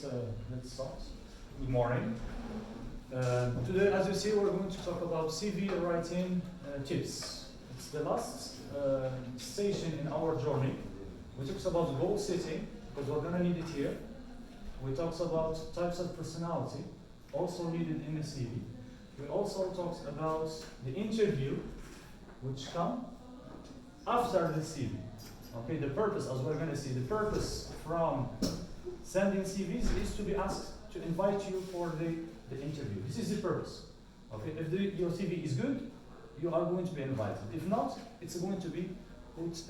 let's start. Good morning. Today, as you see, we're going to talk about CV writing tips. It's the last station in our journey. We talk about goal setting, because we're going to need it here. We talk about types of personality, also needed in the CV. We also talked about the interview, which come after the CV. Okay, the purpose, as we're going to see, the purpose from sending CVs is to be asked to invite you for the interview. This is the purpose. Okay, if your CV is good, you are going to be invited. If not, it's going to be put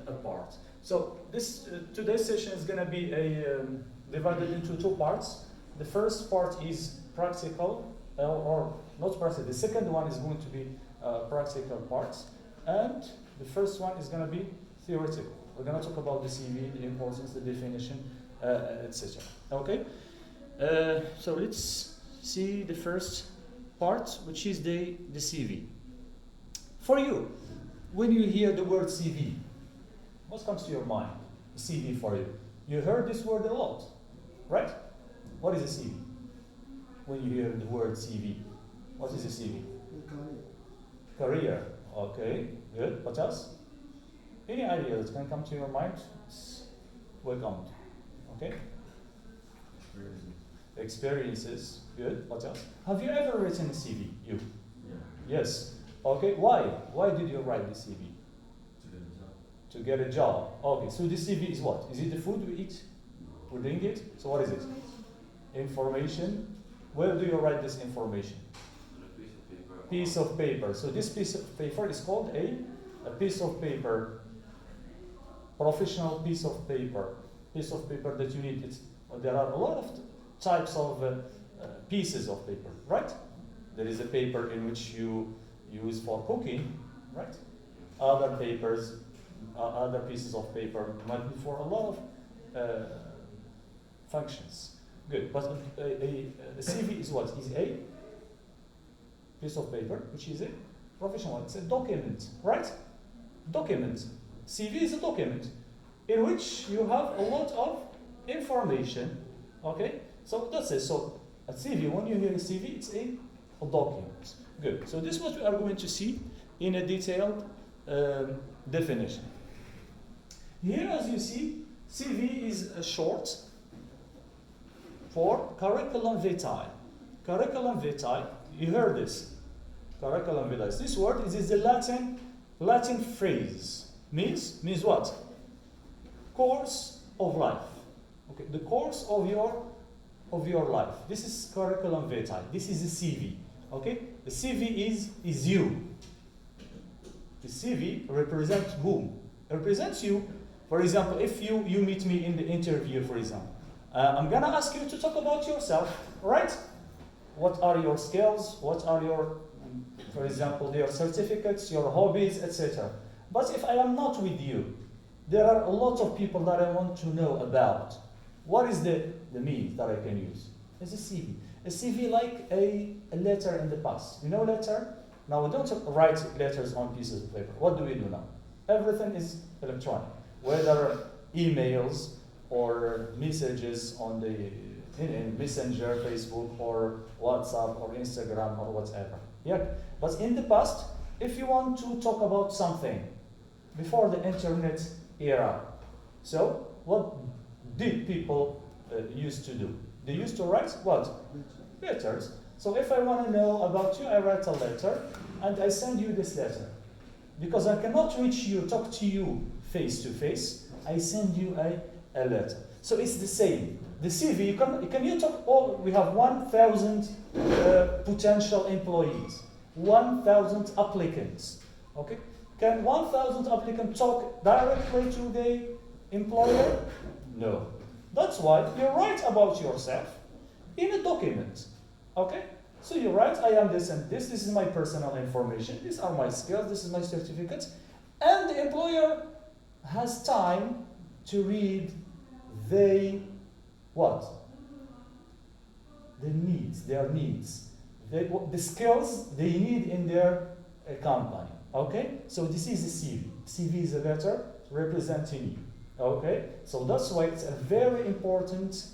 apart. So this today's session is going to be divided into two parts. The first part is practical, or not practical. The second one is going to be practical parts, and the first one is going to be theoretical. We're going to talk about the CV, the importance, the definition, etc. Okay? So let's see the first part, which is the CV. For you, when you hear the word CV, what comes to your mind? CV for you. You heard this word a lot, right? What is a CV? When you hear the word CV, what is a CV? Career. Okay, good. What else? Any idea that can come to your mind? Welcome. Okay? Experiences. Good. What else? Have you ever written a CV? You? Yeah. Yes. Okay. Why? Why did you write the CV? To get a job. Okay. So the CV is what? Is it the food we eat? We're doing it? So what is it? Information. Where do you write this information? Piece of paper. So this piece of paper is called a piece of paper. Professional piece of paper. Piece of paper that you need. There are a lot of types of pieces of paper, right? There is a paper in which you use for cooking, right? Other papers, other pieces of paper might be for a lot of functions. Good, but a CV is what? Is a piece of paper, which is a professional. It's a document, right? Document. CV is a document in which you have a lot of information. Okay, so that's it. So a CV, when you hear a CV, it's a document. Good. So this is what we are going to see in a detailed definition. Here, as you see, CV is a short for curriculum vitae. Curriculum vitae. You heard this. Curriculum vitae. This word is the Latin phrase. Means what? Course of life. Okay, the course of your life. This is curriculum vitae. This is the CV. Okay, the CV is you. The CV represents whom? It represents you. For example, if you meet me in the interview, for example, I'm gonna ask you to talk about yourself, right? What are your skills? What are your, for example, your certificates, your hobbies, etc. But if I am not with you, there are a lot of people that I want to know about. What is the means that I can use? It's a CV. A CV like a letter in the past. You know letter? Now we don't write letters on pieces of paper. What do we do now? Everything is electronic. Whether emails or messages on the in Messenger, Facebook, or WhatsApp, or Instagram, or whatever. Yeah. But in the past, if you want to talk about something, before the internet era, so what did people used to do? They used to write what? Letters. So if I want to know about you, I write a letter, and I send you this letter. Because I cannot reach you, talk to you face to face, I send you a letter. So it's the same. The CV, can you talk, we have 1,000 potential employees, 1,000 applicants, okay? Can 1,000 applicants talk directly to the employer? No. That's why you write about yourself in a document, okay? So you write, I am this and this is my personal information, these are my skills, this is my certificate, and the employer has time to read what? The needs, their needs, the skills they need in their company. Okay, so this is a CV. CV is a letter representing you. Okay, so that's why it's a very important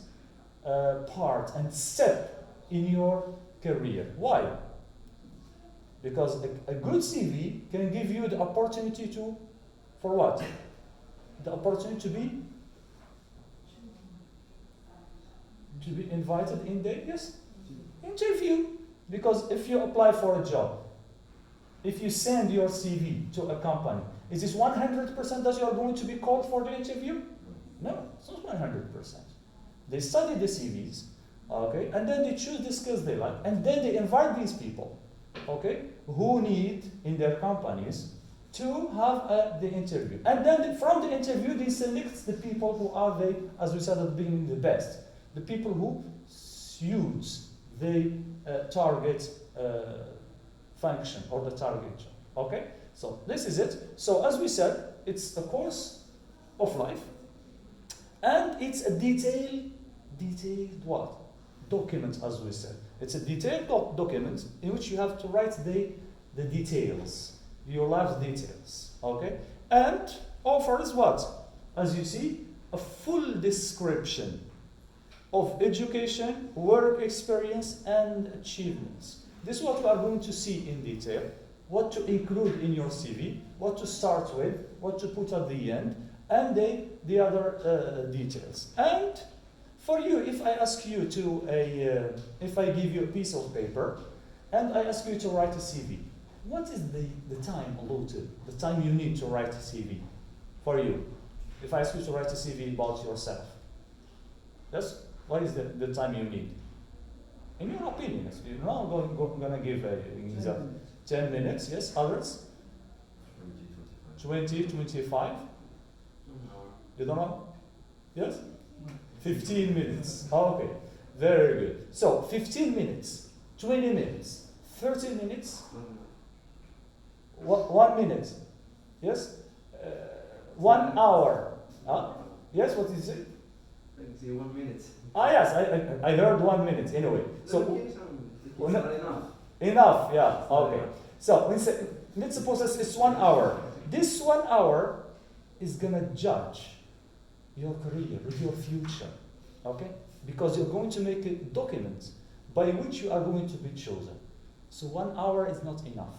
part and step in your career. Why? Because a good CV can give you the opportunity to, for what? The opportunity to be invited in the interview. Because if you apply for a job, if you send your CV to a company, is this 100% that you are going to be called for the interview? No, it's not 100%. They study the CVs, okay, and then they choose the skills they like, and then they invite these people, okay, who need in their companies to have the interview. And then from the interview, they select the people who are as we said at the beginning, the best. The people who suits the target function or the target job. Okay? So this is it. So as we said, it's a course of life. And it's a detailed what? Document, as we said. It's a detailed document in which you have to write the details, your life details. Okay? And offers what? As you see, a full description of education, work experience, and achievements. This is what we are going to see in detail, what to include in your CV, what to start with, what to put at the end, and the other details. And for you, if I ask you if I give you a piece of paper, and I ask you to write a CV, what is the time allotted, the time you need to write a CV for you? If I ask you to write a CV about yourself, yes? What is the time you need? In your opinion, you're not going to give an example. 10 minutes, yes? Others? 20, 25? You don't know? Yes? 15 minutes. Okay, very good. So 15 minutes, 20 minutes, 30 minutes, 1 minute, yes? 1 hour. Yes, what is it? 1 minute. Yes, I heard 1 minute anyway. So enough, yeah. Okay. So let's suppose it's 1 hour. This 1 hour is gonna judge your career, your future. Okay? Because you're going to make a document by which you are going to be chosen. So 1 hour is not enough.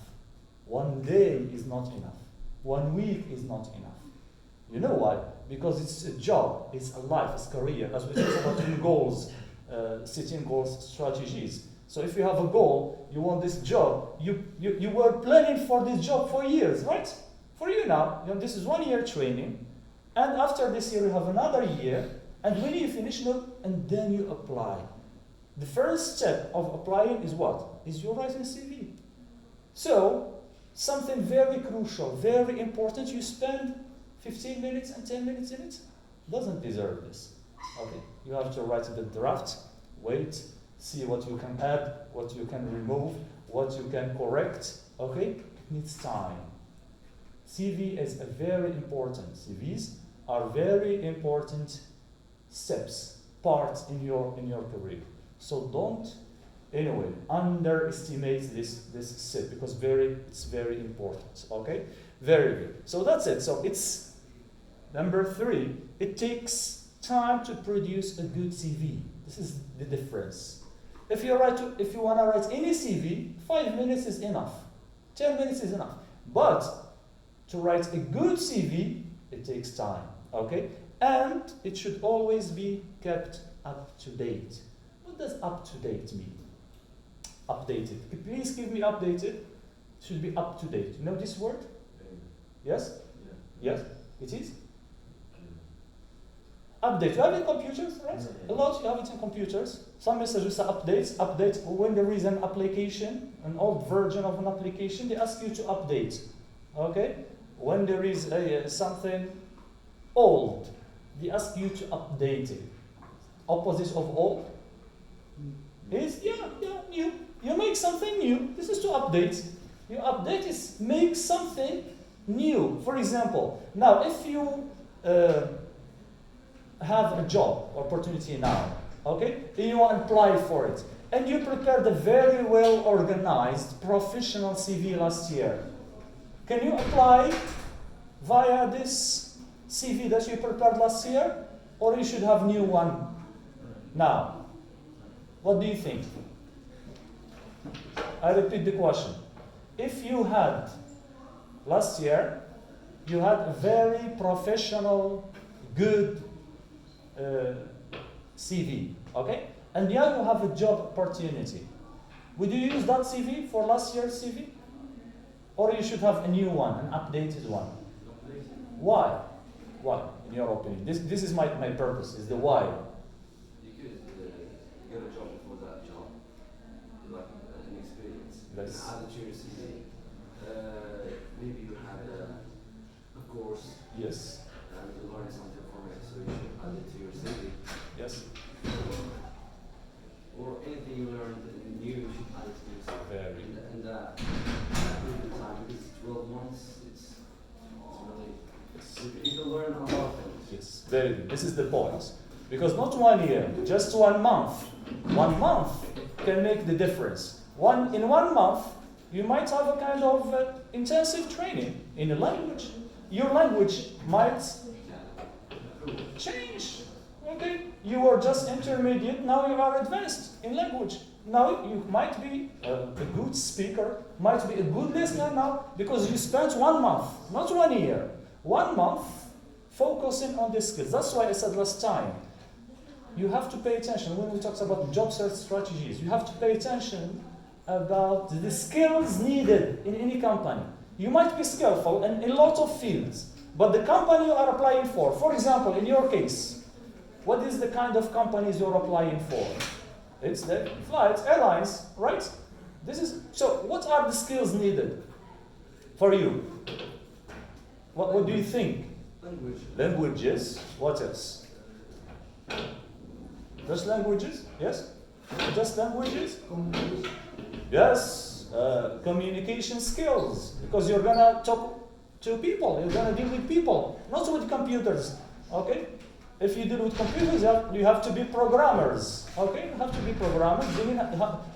1 day is not enough. 1 week is not enough. You know why? Because it's a job, it's a life, it's career. As we talk about in goals, setting goals, strategies. So if you have a goal, you want this job, you were planning for this job for years, right? For you now, this is 1 year training, and after this year you have another year, and when you finish, and then you apply. The first step of applying is what? Is your writing CV. So, something very crucial, very important, you spend 15 minutes and 10 minutes in it, doesn't deserve this. Okay, you have to write the draft, wait, see what you can add, what you can remove, what you can correct. Okay, it needs time. CV is a very important. CVs are very important steps, parts in your career. So don't underestimate this step because it's very important. Okay, very good. So that's it. So it's number 3. It takes time to produce a good CV. This is the difference. If you want to write any CV, 5 minutes is enough. 10 minutes is enough. But to write a good CV, it takes time. Okay, and it should always be kept up to date. What does up to date mean? Updated. Please give me updated. It should be up to date. You know this word? Yes? Yeah. Yes? It is? Update. You have it in computers, right? A lot you have it in computers. Some messages say update. When there is an application, an old version of an application, they ask you to update. Okay? When there is something old, they ask you to update it. Opposite of old is new. You make something new. This is to update. You update is make something new. For example, now if you have a job opportunity now, okay, and you want to apply for it, and you prepared a very well organized professional CV last year, can you apply via this CV that you prepared last year, or you should have new one? Now, what do you think? I repeat the question. If you had, last year, you had a very professional, good CV, okay? And now you have a job opportunity. Would you use that CV for last year's CV? Or you should have a new one, an updated one? Why? Why, in your opinion? This is my purpose, is the why. You could get a job before that job, like an experience. Yes. Add it to your CV. Maybe you had a course Yes. and you learned something from it, so you should add it to your CV. Yes. Or anything you learned new, you should add it to your CV. Very. And that period of time, because 12 months, it's really, you can learn a lot of things. Yes, very good. This is the point. Because not 1 year, just 1 month. 1 month can make the difference. In 1 month, you might have a kind of intensive training in a language. Your language might change. Okay? You were just intermediate, now you are advanced in language. Now you might be a good speaker, might be a good listener now, because you spent 1 month, not 1 year. 1 month focusing on these skills. That's why I said last time, you have to pay attention when we talk about job search strategies. You have to pay attention about the skills needed in any company. You might be skillful in a lot of fields, but the company you are applying for example, in your case, what is the kind of companies you're applying for? It's the flights, airlines, right? So what are the skills needed for you? What do you think? Language. Languages. What else? Just languages? Yes? Just languages? Yes. Communication skills. Because you're gonna talk to people. You're gonna deal with people, not with computers. Okay? If you deal with computers, you have to be programmers. Okay? You have to be programmers,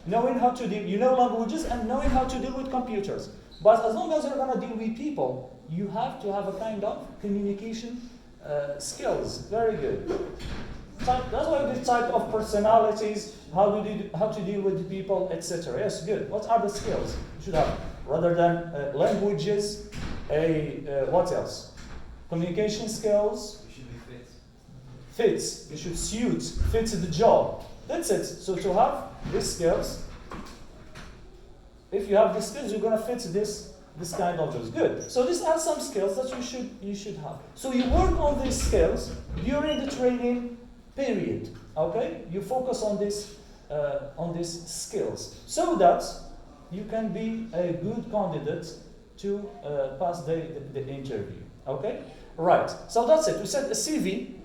knowing how to deal, you know languages and knowing how to deal with computers. But as long as you're going to deal with people, you have to have a kind of communication skills. Very good. That's why this type of personalities, how to deal with people, etc. Yes, good. What are the skills you should have? Rather than languages, what else? Communication skills. Fits. You should fit the job. That's it. So to have these skills, if you have these skills, you're gonna fit this kind of jobs. Good. So these are some skills that you should have. So you work on these skills during the training period. Okay? You focus on these skills so that you can be a good candidate to pass the interview. Okay? Right. So that's it. We said a CV.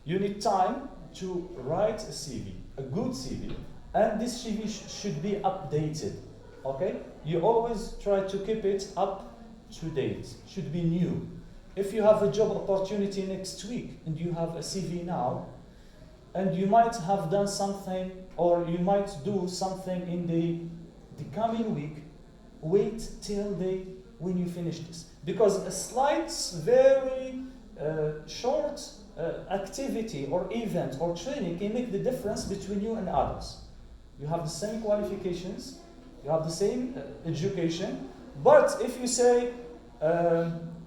You need time to write a CV, a good CV, and this CV should be updated, okay? You always try to keep it up to date, should be new. If you have a job opportunity next week and you have a CV now, and you might have done something or you might do something in the coming week, wait till when you finish this. Because a slight, very short activity or event or training can make the difference between you and others. You have the same qualifications, you have the same education, but if you say,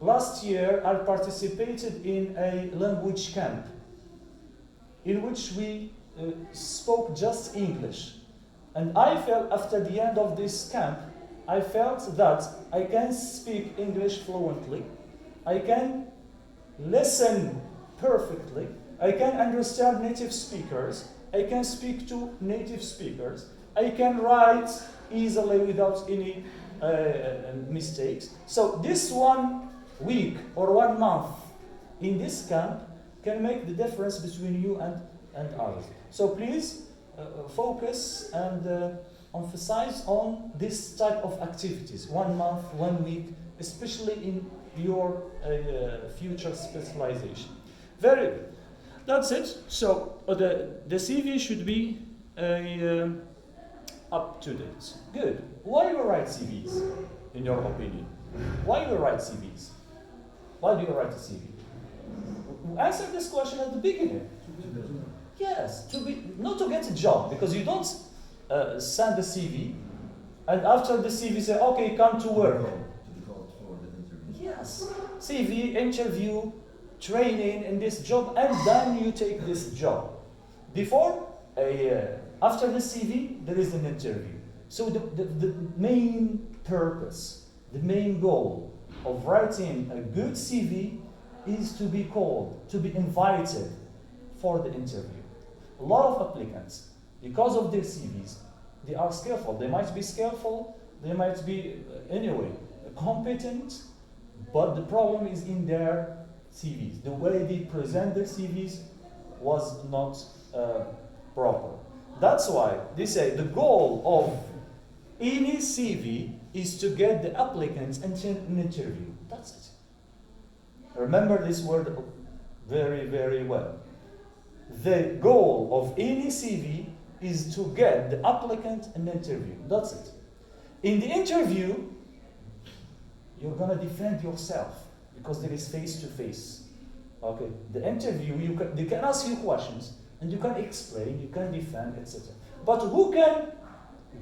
last year I participated in a language camp in which we spoke just English, and I felt after the end of this camp, I felt that I can speak English fluently, I can listen perfectly, I can understand native speakers, I can speak to native speakers, I can write easily without any mistakes. So this 1 week or 1 month in this camp can make the difference between you and others. So please focus and emphasize on this type of activities, 1 month, 1 week, especially in your future specialization. Very good. That's it. So the CV should be up to date. Good. Why you write CVs, in your opinion? Why you write CVs? Why do you write a CV? Answer this question at the beginning. Yes, not to get a job, because you don't send a CV and after the CV say, okay, come to work. Yes, CV, interview, training in this job, and then you take this job. After the CV, there is an interview. So the main purpose, the main goal of writing a good CV is to be called, to be invited for the interview. A lot of applicants, because of their CVs, they are skillful. They might be skillful, they might be, anyway, competent, but the problem is in their CVs. The way they present their CVs was not proper. That's why they say the goal of any CV is to get the applicants into an interview. That's it. Remember this word very, very well. The goal of any CV is to get the applicant an interview. That's it. In the interview, you're going to defend yourself because there is face-to-face. Okay. The interview, they can ask you questions and you can explain, you can defend, etc. But who can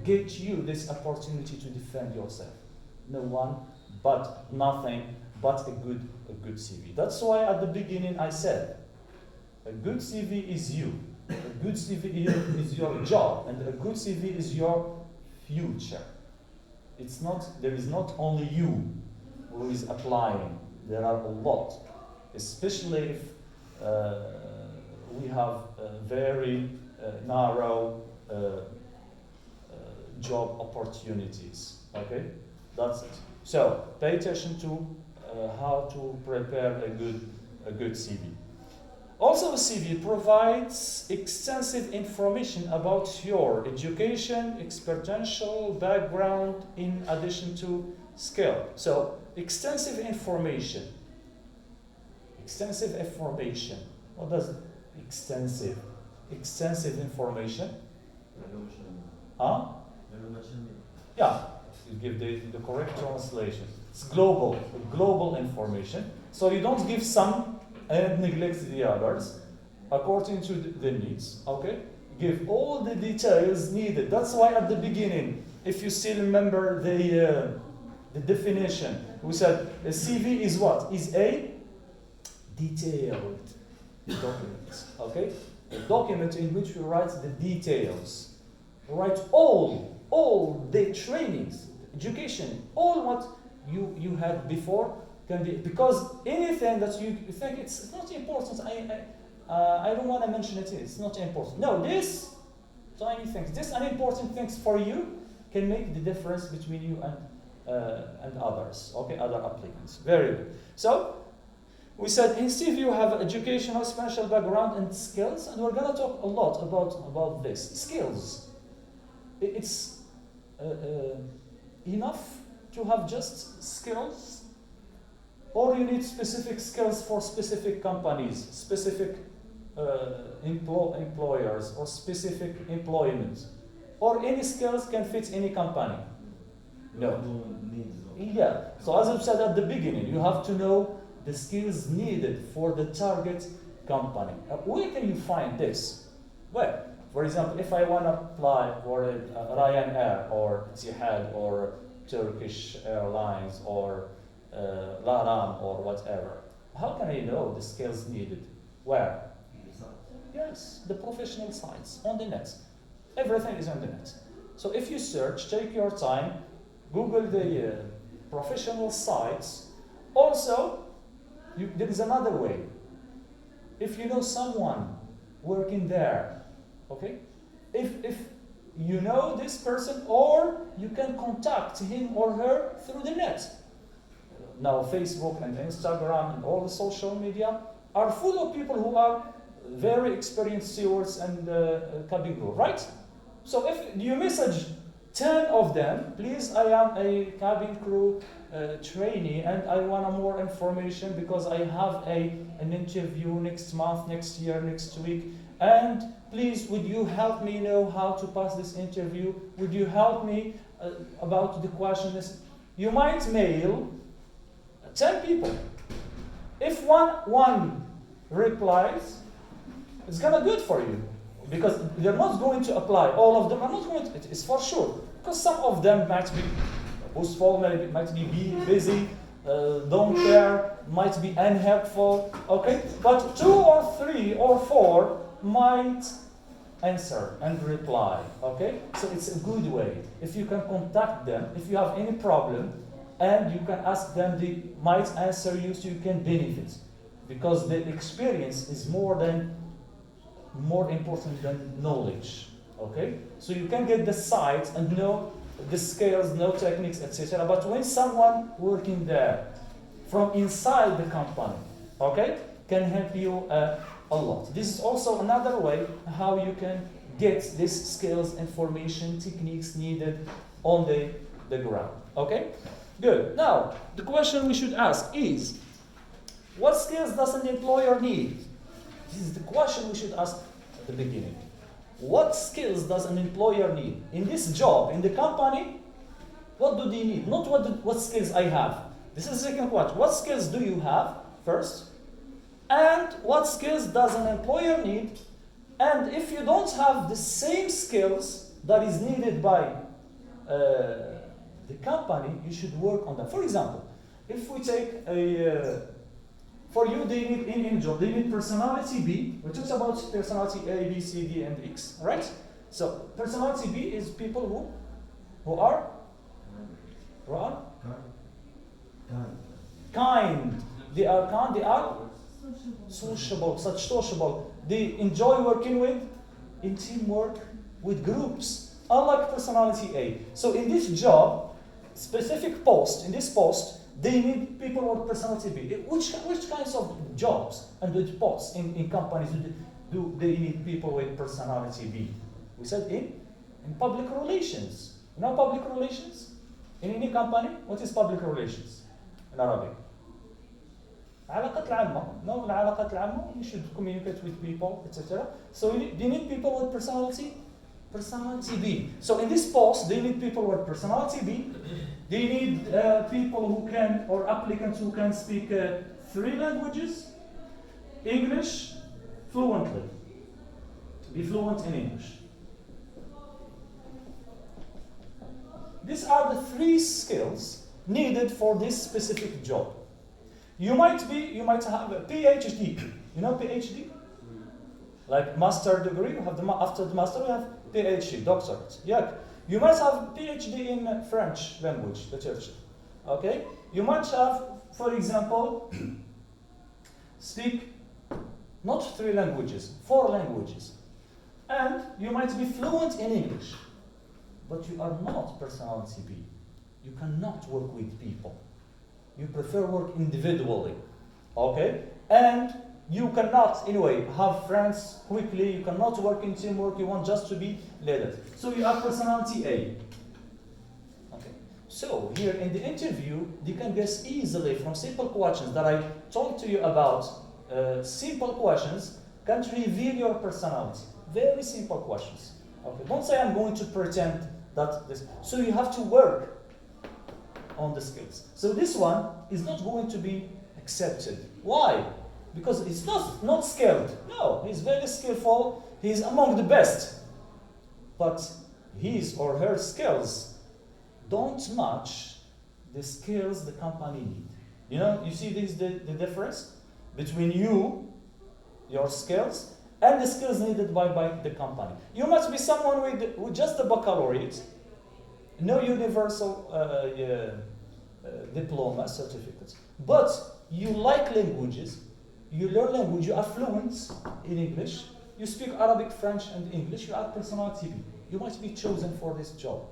get you this opportunity to defend yourself? No one, but nothing but a good CV. That's why at the beginning I said, a good CV is you. A good CV is your job, and a good CV is your future. There is not only you who is applying. There are a lot, especially if we have very narrow job opportunities. Okay, that's it. So pay attention to how to prepare a good CV. Also, a CV provides extensive information about your education, experiential background, in addition to skill. So, extensive information. Extensive information. What does extensive? Extensive information? Huh? Yeah, you give the correct translation. It's global information. So you don't give some and neglect the others according to the needs. Okay? Give all the details needed. That's why at the beginning, if you still remember the definition, we said a CV is what? Is a detailed document. Okay? A document in which we write the details. We write all the trainings, education, all what you had before can be, because anything that you think it's not important, I don't want to mention it, it's not important. No, this tiny things, this unimportant things for you can make the difference between you and others, okay, other applicants. Very good. So, we said in CV you have educational, special background and skills, and we're going to talk a lot about this. Skills. It's enough to have just skills, or you need specific skills for specific companies, specific employers, or specific employment, or any skills can fit any company. No. Yeah. So as I said at the beginning, you have to know the skills needed for the target company. Where can you find this? Well, for example, if I want to apply for Ryanair or Etihad or Turkish Airlines or Laram or whatever, how can I know the skills needed? Where? Yes, the professional sites on the net. Everything is on the net. So if you search, take your time, Google the professional sites. Also, there is another way. If you know someone working there, okay? If you know this person, or you can contact him or her through the net. Now Facebook and Instagram and all the social media are full of people who are very experienced stewards and cabin crew, right? So if you message 10 of them, please, I am a cabin crew trainee and I want more information because I have an interview next month, next year, next week, and please, would you help me know how to pass this interview? Would you help me about the questions? You might mail 10 people. If one replies, it's gonna good for you. Because they're not going to apply, all of them are not going to, it's for sure. Because some of them might be boastful, might be busy, don't care, might be unhelpful, okay? But 2 or 3 or 4 might answer and reply, okay? So it's a good way. If you can contact them, if you have any problem, and you can ask them, they might answer you so you can benefit. Because the experience is more important than knowledge, okay? So you can get the sight and know the skills, know techniques, etc. But when someone working there from inside the company, okay, can help you a lot. This is also another way how you can get these skills, information, techniques needed on the ground, okay? Good. Now, the question we should ask is, what skills does an employer need? This is the question we should ask at the beginning. What skills does an employer need? In this job, in the company, what do they need? Not what skills I have. This is the second question. What skills do you have, first? And what skills does an employer need? And if you don't have the same skills that is needed by the company, you should work on them. For example, if we take for you, they need in job, they need personality B. We talked about personality A, B, C, D, and X, right? So personality B is people who are kind. They are kind. They are sociable. Such sociable. They enjoy working in teamwork, with groups. Unlike personality A. So in this job, specific post, in this post, they need people with personality B. Which kinds of jobs and which posts in companies do they need people with personality B? We said in public relations. You know public relations? In any company, what is public relations in Arabic? العلاقات العامة. No, العلاقات العامة, you should communicate with people, etc. So they need people with personality B. So in this post, they need people with personality B. They need people who can, or applicants who can speak 3 languages, English fluently. Be fluent in English. These are the 3 skills needed for this specific job. You might have a PhD. You know PhD? Like master degree, you have after the master you have PhD, doctorate. Yeah. You might have PhD in French language, the church. Okay? You might have, for example, speak not 3 languages, 4 languages. And you might be fluent in English. But you are not personality B. You cannot work with people. You prefer work individually. Okay? And you cannot, anyway, have friends quickly. You cannot work in teamwork. You want just to be led. So you are personality A. Okay. So here in the interview, you can guess easily from simple questions that I told to you about. Simple questions can reveal your personality. Very simple questions. Okay. Don't say I'm going to pretend that this. So you have to work on the skills. So this one is not going to be accepted. Why? Because he's not skilled. No, he's very skillful. He's among the best. But his or her skills don't match the skills the company need. You know, you see the difference between your skills, and the skills needed by the company. You must be someone with just a baccalaureate, no universal diploma, certificates, but you like languages, you learn language, you are fluent in English, you speak Arabic, French, and English, you are personality B. You might be chosen for this job.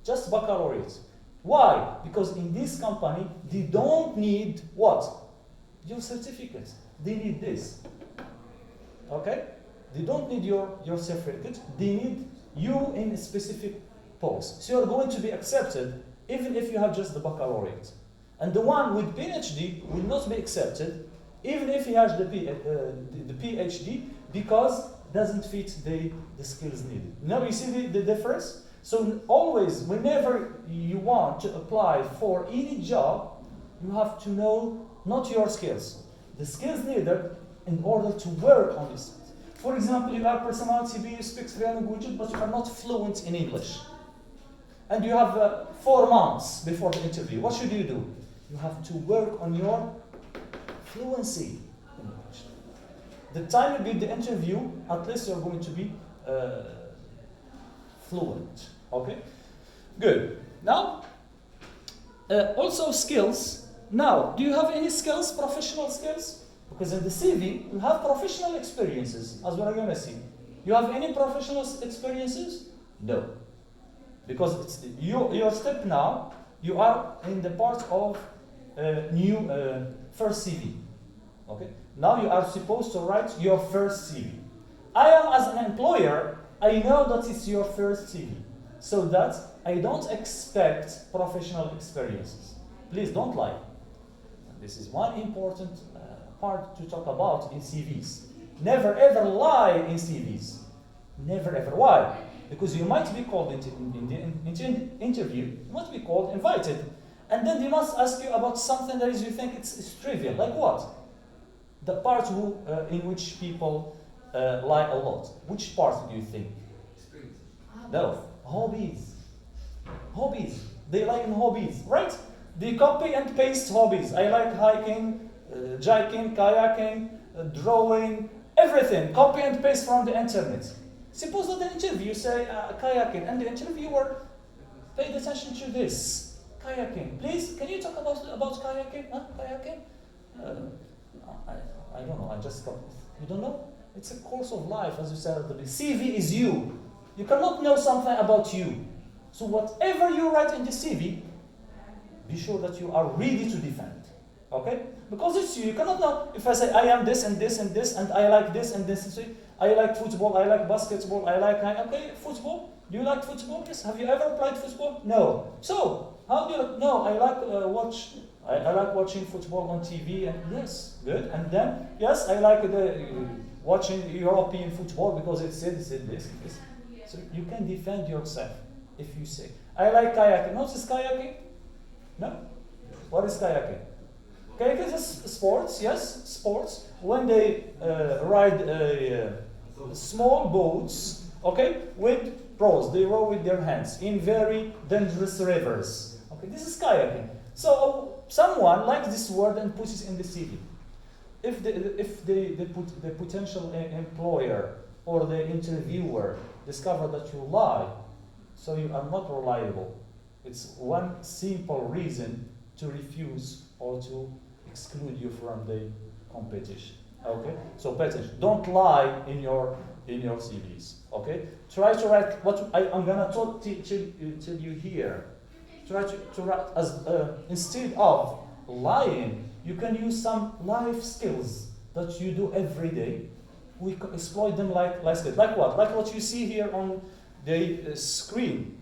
Just baccalaureate. Why? Because in this company, they don't need what? Your certificate. They need this. Okay? They don't need your certificate. They need you in a specific post. So you're going to be accepted even if you have just the baccalaureate. And the one with PhD will not be accepted even if he has the PhD, because doesn't fit the skills needed. Now you see the difference? So always, whenever you want to apply for any job, you have to know not your skills, the skills needed in order to work on this. For example, you are personality B, you speak 3 languages, but you are not fluent in English. And you have 4 months before the interview. What should you do? You have to work on your fluency in English. The time you give the interview, at least you're going to be fluent. Okay? Good. Now, also skills. Now, do you have any skills, professional skills? Because in the CV, you have professional experiences, as we're going to see. You have any professional experiences? No. Because it's your step now, you are in the part of new first CV. Okay? Now you are supposed to write your first CV. I am, as an employer, I know that it's your first CV. So that I don't expect professional experiences. Please don't lie. This is one important part to talk about in CVs. Never ever lie in CVs. Never ever. Why? Because you might be called in the interview, you might be called, invited, and then they must ask you about something that is you think it's trivial. Like what? The part in which people lie a lot. Which part do you think? Experience. No. Hobbies. Hobbies. They like in hobbies, right? They copy and paste hobbies. I like hiking, hiking, kayaking, drawing, everything. Copy and paste from the internet. Suppose that the interview say kayaking, and the interviewer paid attention to this. Kayaking. Please, can you talk about kayaking? Huh? Kayaking? I don't know. I just got. You don't know? It's a course of life, as you said at the beginning. CV is you. You cannot know something about you. So whatever you write in the CV, be sure that you are ready to defend. Okay? Because it's you. You cannot know if I say I am this and this and this and I like this and this. I like football, I like basketball, I like football. Do you like football? Yes. Have you ever played football? No. So how do you know? I like I like watching football on TV. And yes, good. And then yes, I like watching European football because it said this. So you can defend yourself if you say I like kayaking. What is kayaking? No. What is kayaking? Kayaking is sports. Yes, sports. When they ride small boats, okay, with pros, they row with their hands in very dangerous rivers. Okay, this is kayaking. So someone likes this word and puts it in the CV. If the potential employer or the interviewer discover that you lie, so you are not reliable, it's one simple reason to refuse or to exclude you from the competition. Okay, so pay attention. Don't lie in your CVs. Okay, try to write what I'm gonna tell you here. Try to write as instead of lying, you can use some life skills that you do every day. We exploit them like what? Like what you see here on the screen.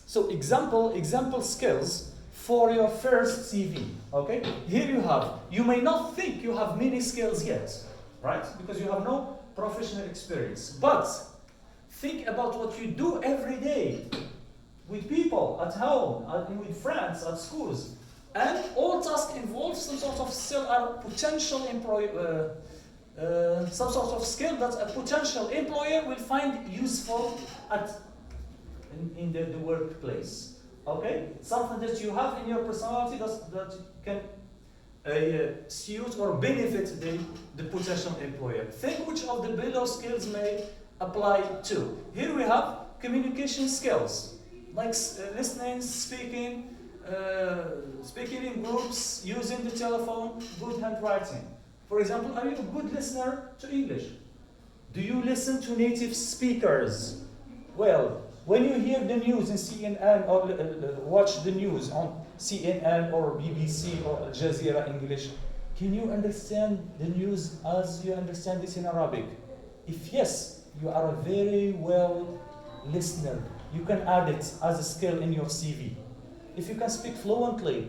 So example skills for your first CV. Okay? Here you have. You may not think you have many skills yet, right? Because you have no professional experience. But think about what you do every day with people at home, with friends, at schools. And all tasks involve some sort of skill are potential some sort of skill that a potential employer will find useful in the workplace. Okay? Something that you have in your personality that can suit or benefit the potential employer. Think which of the below skills may apply to. Here we have communication skills, like listening, speaking in groups, using the telephone, good handwriting. For example, are you a good listener to English? Do you listen to native speakers? Well, when you hear the news in CNN or watch the news on CNN or BBC or Al Jazeera English, can you understand the news as you understand this in Arabic? If yes, you are a very well listener. You can add it as a skill in your CV. If you can speak fluently,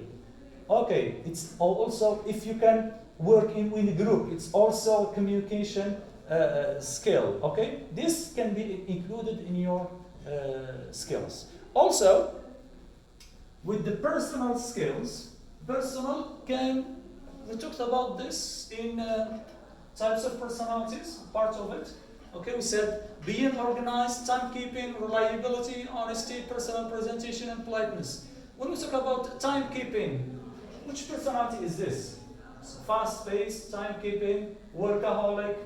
okay, it's also if you can work in a group, it's also a communication skill. Okay, this can be included in your skills. Also, with the personal skills, we talked about this in types of personalities, part of it. Okay, we said being organized, timekeeping, reliability, honesty, personal presentation, and politeness. When we talk about timekeeping, which personality is this? Fast-paced, timekeeping, workaholic.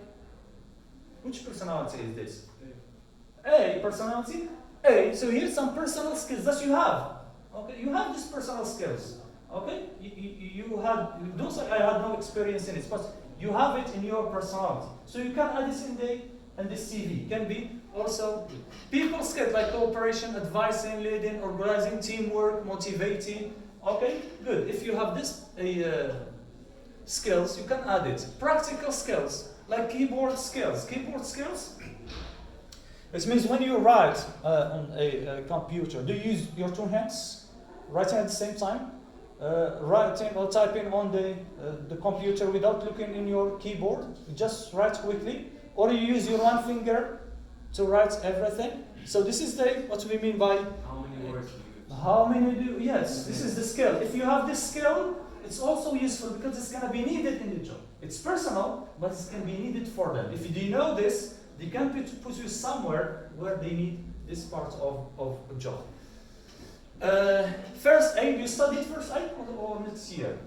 Which personality is this? A personality. A. So here's some personal skills that you have. Okay, you have these personal skills. Okay, you had. Don't say I had no experience in it, but you have it in your personality. So you can add this in the CV. Can be also people skills like cooperation, advising, leading, organizing, teamwork, motivating. Okay, good. If you have this skills, you can add it. Practical skills like keyboard skills. Keyboard skills. It means when you write on a computer, do you use your two hands, writing at the same time, writing or typing on the computer without looking in your keyboard? You just write quickly, or you use your one finger to write everything. So this is what we mean by How many words do you use? how many do. Yes, this is the skill. If you have this skill, it's also useful because it's going to be needed in the job. It's personal, but it can be needed for them. If you know this, they can put you somewhere where they need this part of a job. First aid, you studied first aid or next year?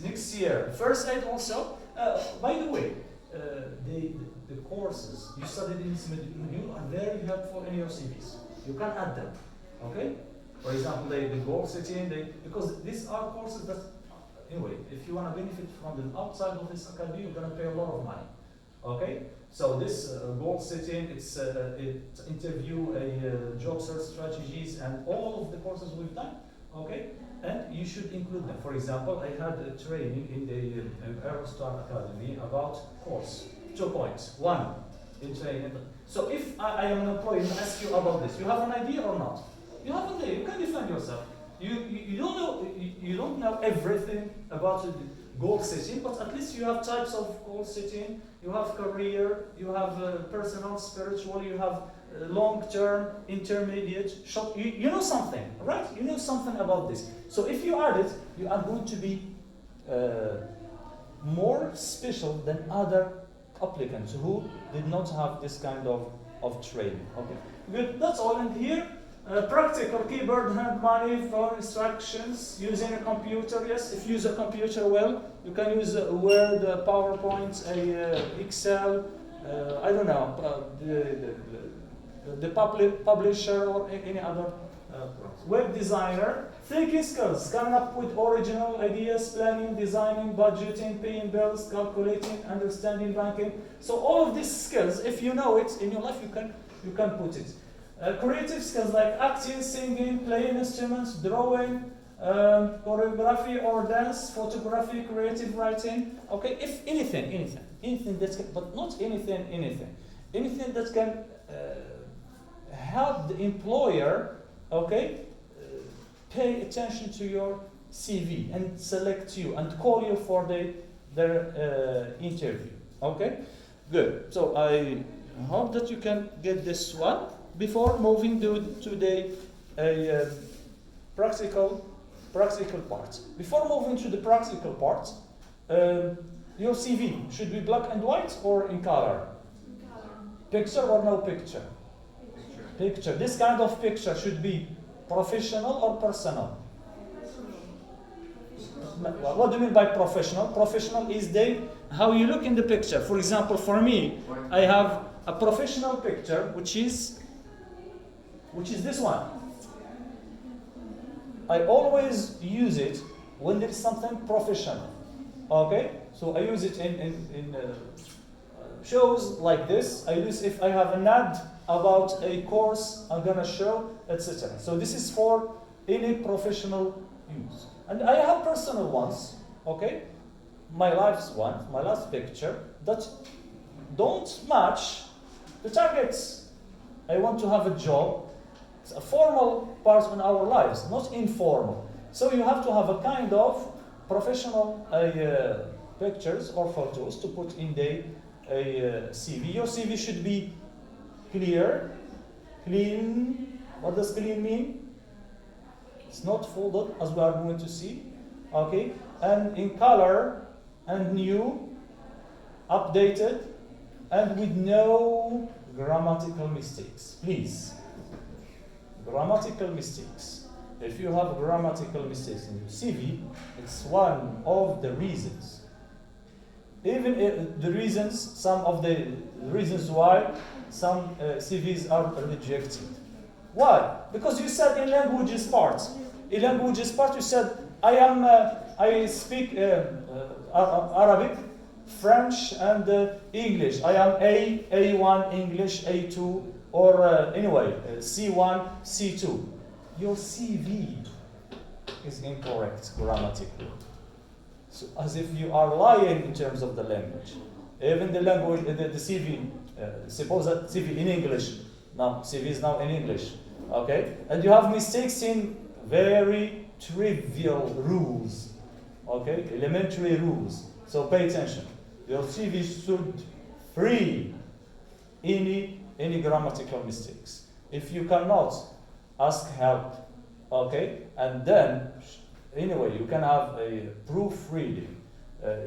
Next year. First aid also. By the way, the courses you studied in this module are very helpful in your CVs. You can add them. Okay? For example, the goal setting, because these are courses that, anyway, if you want to benefit from them outside of this academy, you're going to pay a lot of money. Okay? So this goal setting, it interview job search strategies and all of the courses we've done. Okay? And you should include them. For example, I had a training in the Aerostar Academy about course. 2 points. 1, in training. So if I am an employee and ask you about this, you have an idea or not? You have an idea. You can defend yourself. You don't know everything about the goal setting, but at least you have types of goal setting. You have career. You have personal, spiritual. You have long-term, intermediate, short. You know something, right? You know something about this. So if you add it, you are going to be more special than other applicants who did not have this kind of training. Okay, good. That's all in here. Practical keyboard, hand money, phone instructions, using a computer. Yes, if you use a computer well, you can use Word, PowerPoint, Excel. I don't know the publisher or any other web designer. Thinking skills, coming up with original ideas, planning, designing, budgeting, paying bills, calculating, understanding banking. So all of these skills, if you know it in your life, you can put it. Creative skills like acting, singing, playing instruments, drawing, choreography or dance, photography, creative writing. Okay, if anything that can, but not anything that can help the employer, okay, pay attention to your CV and select you and call you for their interview. Okay, good. So I hope that you can get this one before moving to the practical part. Before moving to the practical part, your CV should be black and white or in color? Picture or no picture? Picture. This kind of picture should be professional or personal? What do you mean by professional? Professional is how you look in the picture. For example, for me, I have a professional picture, which is this one. I always use it when there is something professional. Okay, so I use it in shows like this. I use if I have an ad about a course I'm gonna show, etc. So this is for any professional use. And I have personal ones. Okay, my last picture that don't match the targets. I want to have a job. It's a formal part in our lives, not informal. So you have to have a kind of professional pictures or photos to put in the CV. Your CV should be clear, clean. What does clean mean? It's not folded, as we are going to see. Okay, and in color and new. updated, and with no grammatical mistakes. Please. Grammatical mistakes. If you have grammatical mistakes in your CV, it's one of the reasons. Even the reasons, some of the reasons why some CVs are rejected. Why? Because you said in languages part. In languages part, you said I speak Arabic, French, and English. I am A1 English, A2, or anyway C1, C2. Your CV is incorrect grammatically. So as if you are lying in terms of the language. Even the language, the CV, suppose that CV in English. Now CV is now in English, okay? And you have mistakes in very trivial rules, okay? Elementary rules. So pay attention. Your CV should free any grammatical mistakes. If you cannot, ask help, okay? And then, anyway, you can have a proofreading.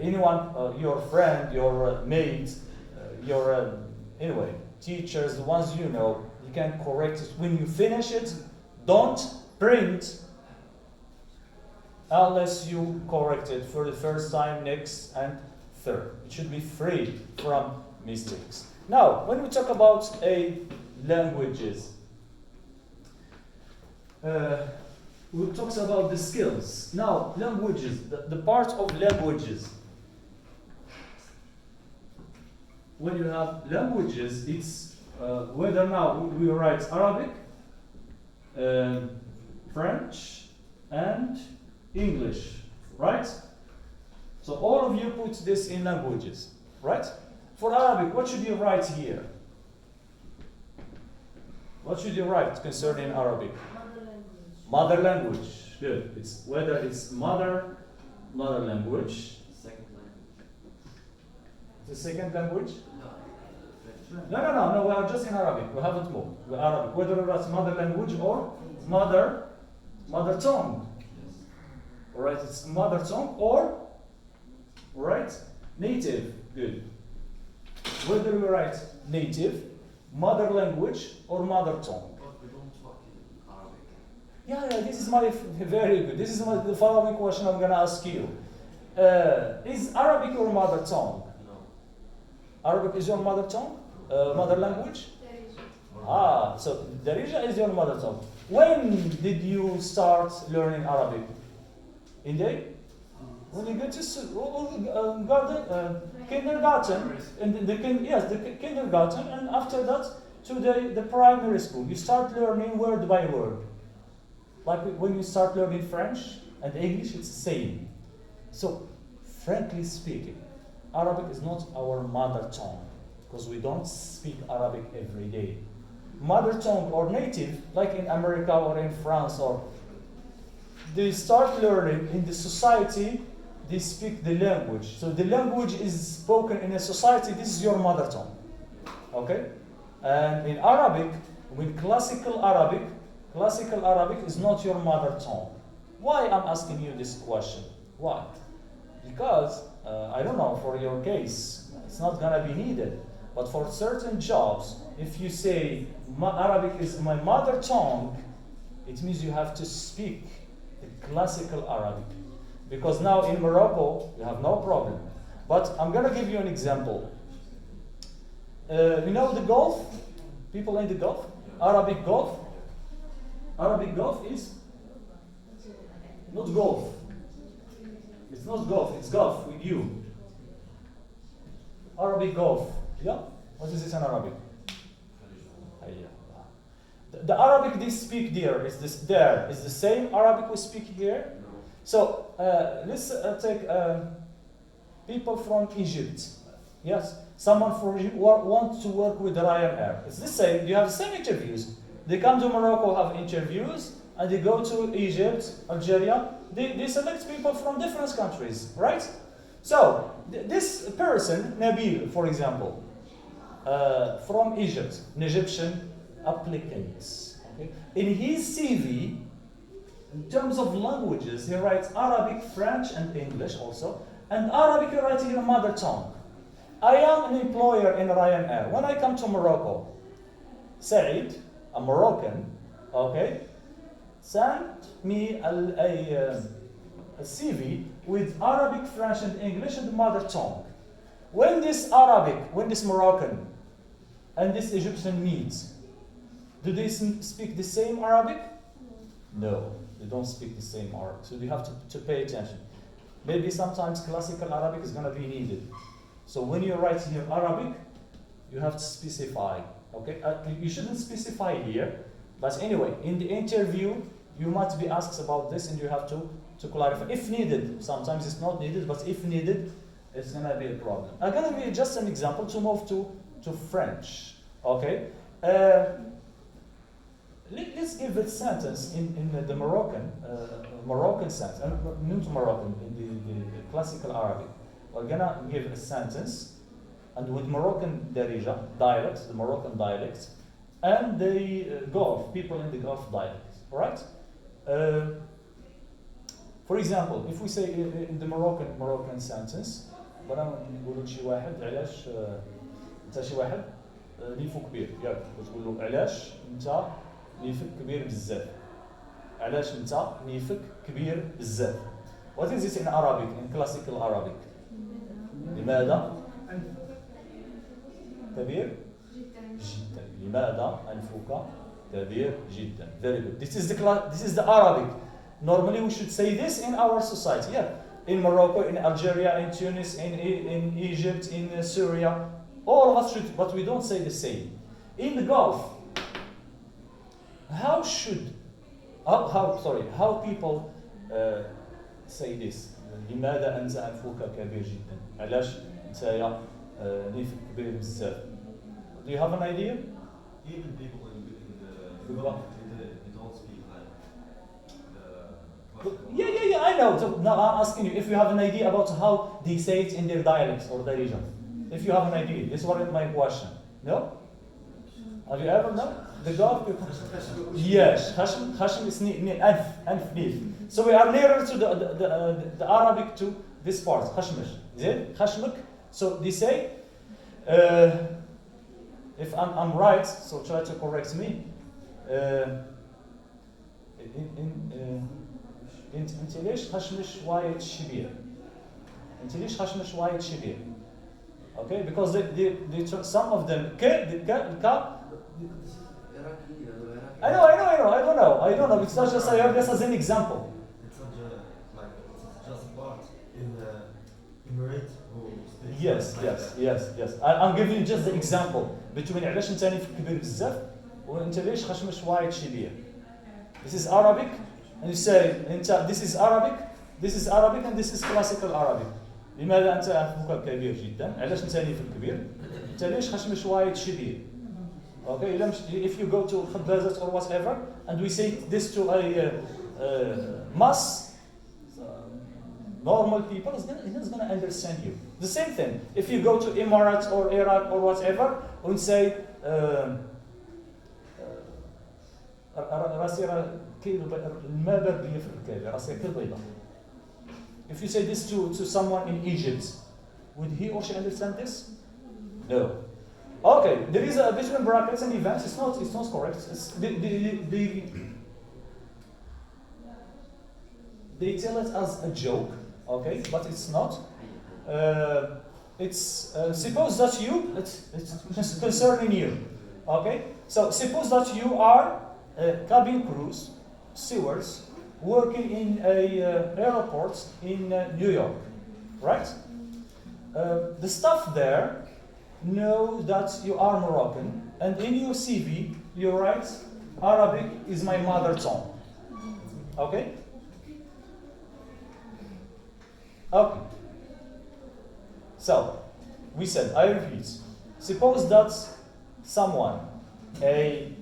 Anyone, your friend, your mate, your, anyway, teachers, the ones you know, you can correct it. When you finish it, don't print unless you correct it for the first time, next, and third. It should be free from mistakes. Now, when we talk about languages, we talk about the skills. Now, languages, the part of languages. When you have languages, it's whether now we write Arabic, French, and English, right? So all of you put this in languages, right? For Arabic, what should you write here? What should you write concerning Arabic? Mother language. Good. It's whether it's mother language. Second language. The second language? No. We are just in Arabic. We haven't moved. We're Arabic. Whether it's mother language or mother tongue. Yes. All right. It's mother tongue or right native. Good. Whether we write native, mother language, or mother tongue. But we don't talk in Arabic. Yeah, this is my very good. This is the following question I'm going to ask you. Is Arabic your mother tongue? No. Arabic is your mother tongue? Mother language? So Darija is your mother tongue. When did you start learning Arabic? In the? When you get to kindergarten, and the kindergarten, and after that to the primary school, you start learning word by word. Like when you start learning French and English, it's the same. So, frankly speaking, Arabic is not our mother tongue because we don't speak Arabic every day. Mother tongue or native, like in America or in France, or they start learning in the society. They speak the language. So the language is spoken in a society. This is your mother tongue. Okay? And in Arabic, with classical Arabic is not your mother tongue. Why I'm asking you this question? Why? Because, I don't know, for your case, it's not going to be needed. But for certain jobs, if you say, Arabic is my mother tongue, it means you have to speak the classical Arabic. Because now in Morocco, you have no problem. But I'm going to give you an example. You know the Gulf? People in the Gulf? Arabic Gulf? Arabic Gulf is not Gulf. It's not Gulf, it's Gulf with you. Arabic Gulf. Yeah? What is this in Arabic? The Arabic they speak there is the same Arabic we speak here. So let's take people from Egypt. Yes, someone from Egypt wants to work with Ryanair. It's the same. You have the same interviews. They come to Morocco, have interviews, and they go to Egypt, Algeria. They select people from different countries, right? So this person, Nabil, for example, from Egypt, an Egyptian applicant. Okay? In his CV, in terms of languages, he writes Arabic, French, and English also. And Arabic, he writes your mother tongue. I am an employer in Ryanair. When I come to Morocco, Said, a Moroccan, okay, sent me a CV with Arabic, French, and English and mother tongue. When this Moroccan, and this Egyptian meet, do they speak the same Arabic? No, they don't speak the same Arabic. So you have to pay attention. Maybe sometimes classical Arabic is going to be needed. So when you write here Arabic, you have to specify. Okay, you shouldn't specify here, but anyway, in the interview, you might be asked about this, and you have to clarify if needed. Sometimes it's not needed, but if needed, it's gonna be a problem. I'm gonna be just an example to move to French. Okay, let's give a sentence in the Moroccan sentence, not Moroccan, in the classical Arabic. We're gonna give a sentence, and with Moroccan dialect, the Moroccan dialect, and the Gulf, people in the Gulf dialect, all right? For example, if we say in the Moroccan sentence, بنا نقولوا لشي واحد علاش انت شي واحد نيفو كبير ياك وتقول له علاش انت نيفك كبير بزاف علاش انت نيفك كبير بزاف. What is this in Arabic, in classical Arabic? لماذا كبير جدا. لماذا أنفك كبير جدا. Very good. This is the Arabic. Normally we should say this in our society. Yeah. In Morocco, in Algeria, in Tunis, in Egypt, in Syria, all of us should, but we don't say the same. In the Gulf, how people say this? لماذا أنت أنفك كبير جدا؟ علاش أنت نيفك كبير بزاف؟ Do you have an idea? Even people in the Gulf, they don't speak like Yeah, I know. So now I'm asking you if you have an idea about how they say it in their dialects or their region. If you have an idea, this was my question. No? Have you ever known? The Gulf people. Yes, Hashim is Nif. So we are nearer to the Arabic to this part. Hashmish. Is it? Hashmik. So they say, if I'm right, so try to correct me. انت ليش خشمش وايد شبيه؟ انت ليش خشمش وايد شبيه؟ Okay, because they some of them I don't know. It's not just I heard this as an example. it's not just like it's just part in the Emirate who speaks. Yes. I'm giving you just the example between علاش انت نيفك كبير بزاف وانت ليش خشمش وايد شبيه. This is Arabic, and you say this is Arabic, and this is classical Arabic. لماذا أنت أنفك كبير جدا؟ علاش أنت نيفك كبير؟ أنت ليش خشمش وايد شبيه؟ Okay, if you go to Khabbazat or whatever, and we say this to a mass, normal people, he's going to understand you. The same thing, if you go to Emirates or Iraq or whatever, we say, if you say this to someone in Egypt, would he or she understand this? No. Okay, there is a between brackets and events. It's not correct. It's they tell it as a joke, okay, but it's not. Suppose that it's concerning you, okay. So suppose that you are cabin crews, stewards, working in a airport in New York, right? The staff there know that you are Moroccan, and in your CV you write Arabic is my mother tongue. Okay? Okay. So we said, I repeat, suppose that someone, a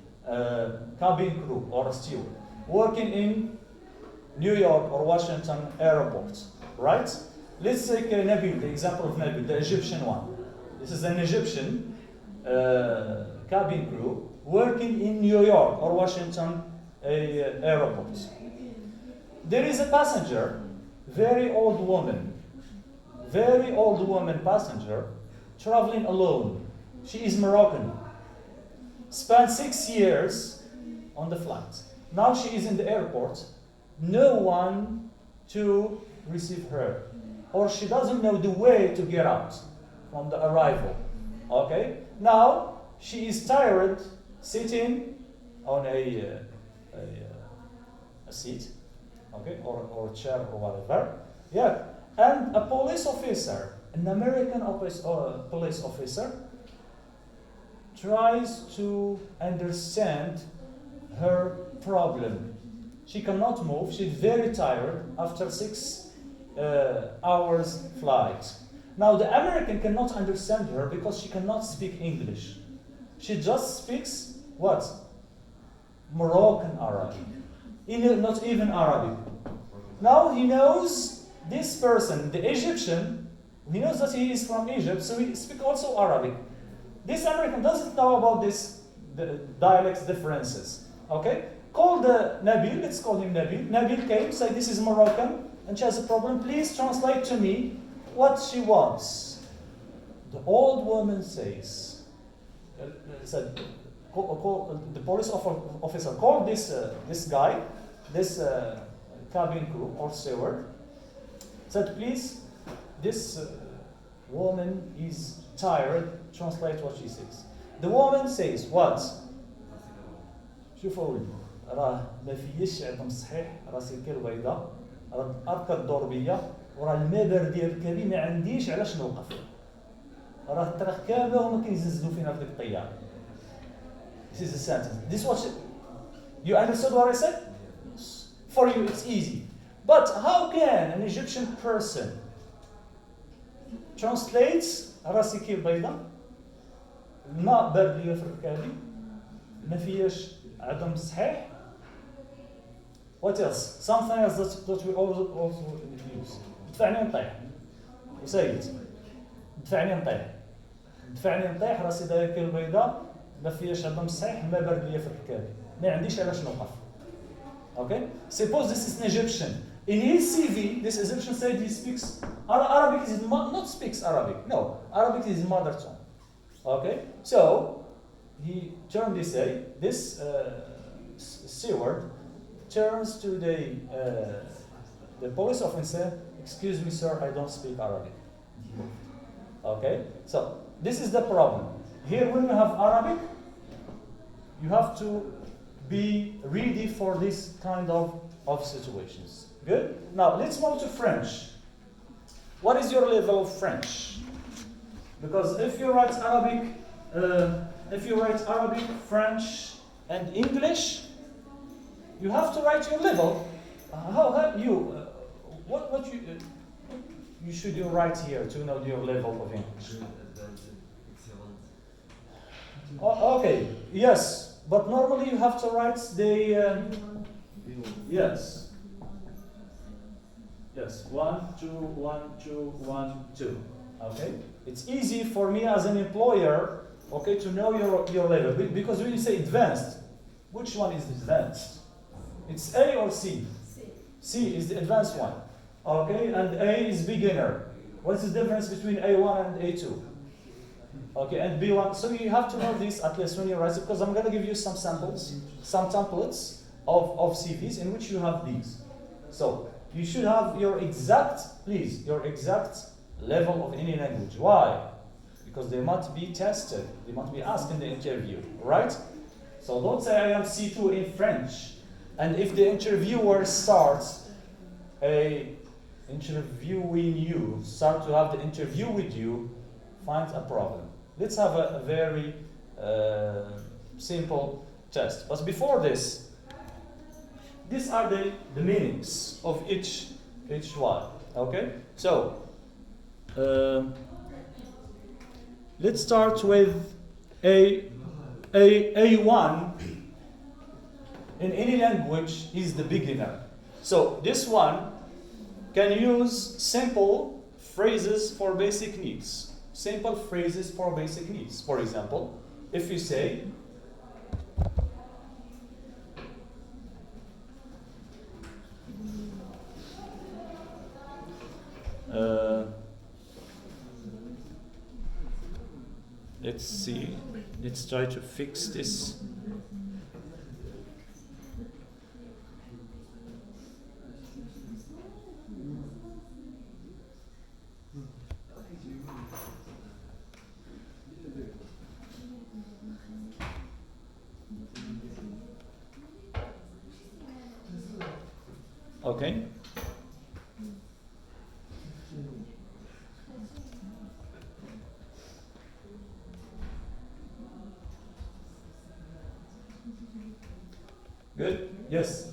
cabin crew or a steward, working in New York or Washington airports, right? Let's take Nabil, the example of Nabil, the Egyptian one. This is an Egyptian cabin crew working in New York or Washington airports. There is a passenger, very old woman passenger, traveling alone. She is Moroccan. Spent 6 years on the flight. Now she is in the airport. No one to receive her. Or she doesn't know the way to get out from the arrival. Okay? Now she is tired sitting on a seat, okay, or a chair or whatever. Yeah. And a police officer, an American police officer, tries to understand her problem. She cannot move. She's very tired after 6 hours flight. Now the American cannot understand her because she cannot speak English. She just speaks what? Moroccan Arabic. Not even Arabic. Now he knows this person, the Egyptian, he knows that he is from Egypt, so he speaks also Arabic. This American doesn't know about the dialects differences. Okay? Call the Nabil, let's call him Nabil. Nabil came, said this is Moroccan, and she has a problem. Please translate to me what she wants. The old woman says, said, the police officer called this guy, this cabin crew or steward, said, please, this woman is tired, translate what she says. The woman says, what? شوفوا راه ما فيش عظم صحيح، راسي كالبيضاء، راه اركب الدوربيه، وراه الماء بارد يركبي ما عنديش علاش نوقف. راه الترخكابه وما كيزنزلوا فينا في ديك الطياره. This is a sentence. This was you understood what I said? For you it's easy. But how can an Egyptian person translates راسي كالبيضاء، الماء بارد ليا في ركابي، ما فياش عدم صحيح. What else? Something else that we also use. دفعني نطيح. وسيد. دفعني نطيح. دفعني نطيح راسي داير كالبيضاء، ما فياش عدم صحيح، ما بارد ليا في ركابي. ما عنديش علاش نوقف. Okay? Suppose this is an Egyptian. In his CV, this Egyptian said he speaks Arabic. Is not speaks Arabic. No, Arabic is his mother tongue. Okay, so he turned this steward turns to the police officer. Excuse me, sir, I don't speak Arabic. Okay, so this is the problem. Here, when you have Arabic, you have to be ready for this kind of situations. Good. Now let's move to French. What is your level of French? Because if you write Arabic, French, and English, you have to write your level. What you should you write here to know your level of English? Okay. Yes, but normally you have to write the yes. Yes, 1, 2, 1, 2, 1, 2. Okay? It's easy for me as an employer, okay, to know your level. Because when you say advanced, which one is advanced? It's A or C? C. C is the advanced one. Okay, and A is beginner. What's the difference between A1 and A2? Okay, and B1. So you have to know this at least when you write it, because I'm going to give you some samples, some templates of CVs in which you have these. So you should have your exact level of any language. Why? Because they might be tested. They might be asked in the interview, right? So don't say I am C2 in French. And if the interviewer starts interviewing you, start to have the interview with you, find a problem. Let's have a very simple test. But before this, these are the meanings of each one. Okay? So, let's start with A1. In any language, is the beginner. So this one can use simple phrases for basic needs. Simple phrases for basic needs. For example, if you say, Let's see. Let's try to fix this. Okay. Good? Yes.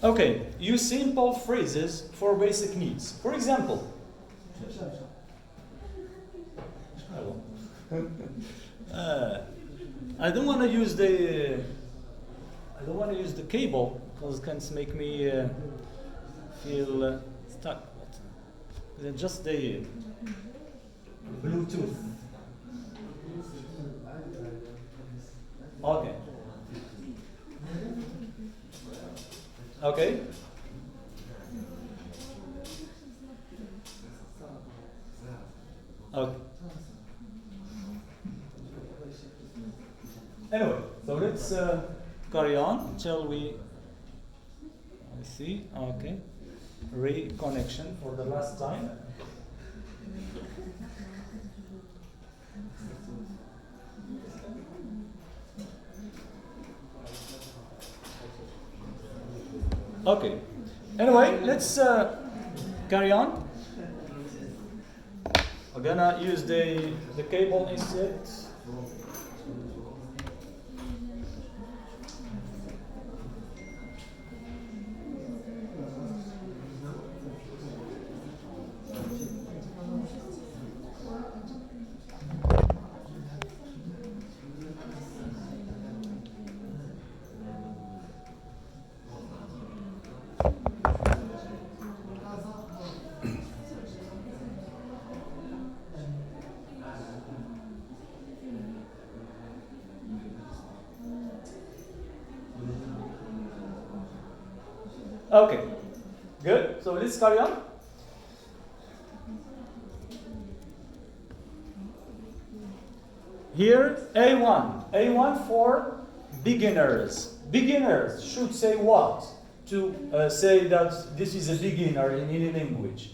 Okay, use simple phrases for basic needs. For example, I don't want to use the cable because it can make me feel stuck. But just the Bluetooth. Okay. Okay. Okay. Anyway, so let's carry on till we. I see. Okay. Reconnection for the last time. Okay. Anyway, let's carry on. We're gonna use the cable instead. Okay, good. So let's carry on. Here, A1 for beginners. Beginners should say what to say that this is a beginner in any language.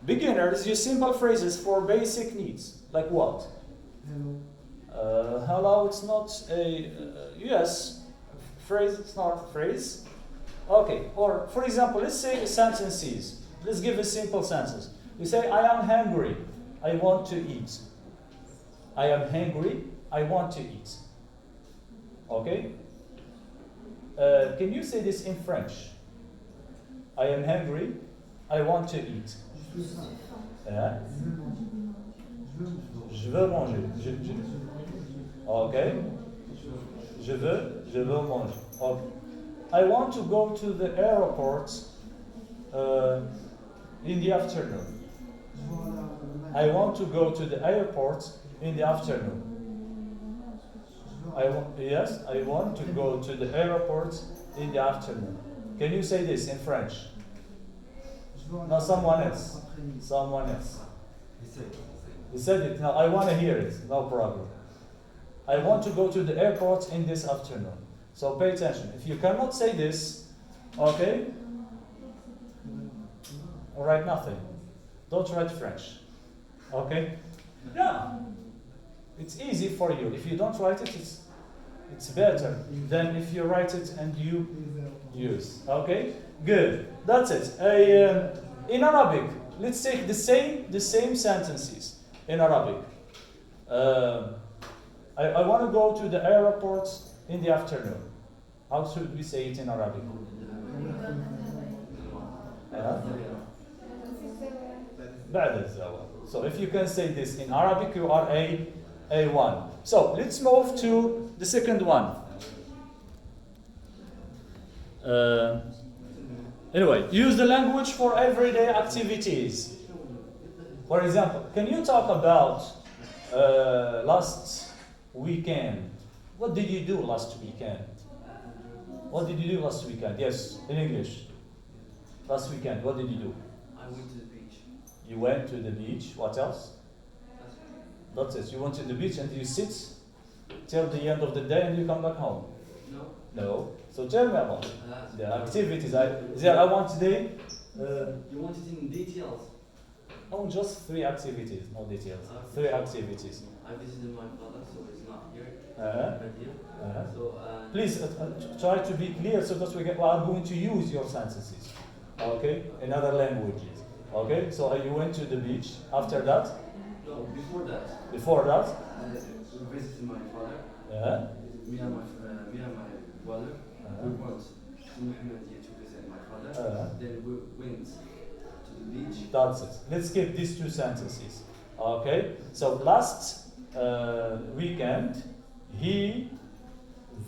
Beginners use simple phrases for basic needs. Like what? Hello. Hello, it's not a yes phrase. It's not a phrase. Okay. Or for example, let's say sentences. Let's give a simple sentence. We say, "I am hungry. I want to eat." I am hungry. I want to eat. Okay. Can you say this in French? I am hungry. I want to eat. Yeah. Je veux manger. Okay. Je veux manger. Okay. I want to go to the airport in the afternoon. I want to go to the airport in the afternoon. I want to go to the airport in the afternoon. Can you say this in French? No, someone else. Someone else. You said it. Now I want to hear it. No problem. I want to go to the airport in this afternoon. So pay attention. If you cannot say this, okay, write nothing. Don't write French. Okay? Yeah. It's easy for you. If you don't write it, it's better than if you write it and you use. Okay? Good. That's it. In Arabic, let's take the same sentences in Arabic. I want to go to the airport in the afternoon. How should we say it in Arabic? بعد الزواج. So if you can say this in Arabic, you are A1. So let's move to the second one. Anyway, use the language for everyday activities. For example, can you talk about last weekend? What did you do last weekend? What did you do last weekend? Yes, in English. Last weekend, what did you do? I went to the beach. You went to the beach. What else? That's That's it. You went to the beach and you sit till the end of the day and you come back home. no. No. So tell me about it. That's The activities. I want today. You want it in details. Oh, just 3 activities, no details. 3 activities. I visited my father, so he's not here. Uh-huh. But here. Uh-huh. So Please try to be clear so that we are going to use your sentences, okay, in other languages. Okay, so you went to the beach. After that, no, before that, before that, I visited my father. uh, Me and my brother. We went to Muhammadiyah to visit my father. Then we went to the beach. that's it. Let's skip these 2 sentences. Okay, so last weekend he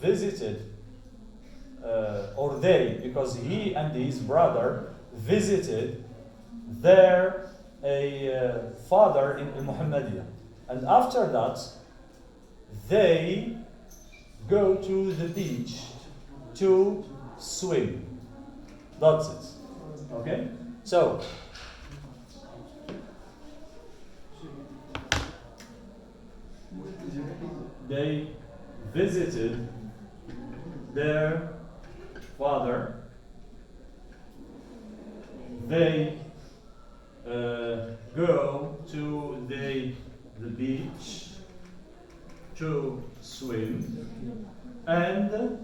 visited, or they, because he and his brother visited their father in Muhammadiyah, and after that they go to the beach to swim. That's it. Okay, so they visited their father. They go to the beach to swim, and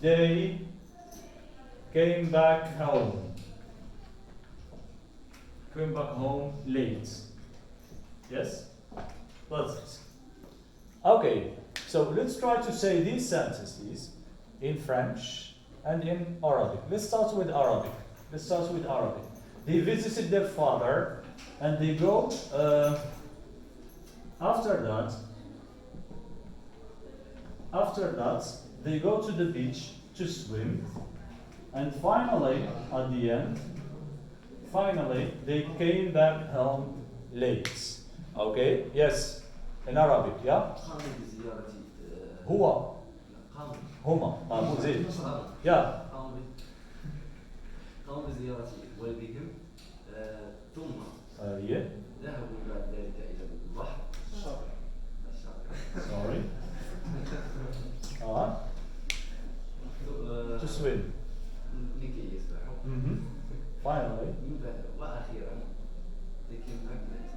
they came back home. Came back home late. Yes? That's it. Okay, so let's try to say these sentences in French and in Arabic. Let's start with Arabic. They visited their father and they go, after that, they go to the beach to swim, and finally, at the end, they came back home late. Okay, yes, in Arabic, yeah? قاموا بزيارة هو قاموا هما مو زين قاموا يا قاموا بزيارة والدهم ثم هي ذهبوا بعد ذلك إلى البحر. الشاطئ. sorry to swim. لكي يسبحوا. Finally, وأخيرا they came back late.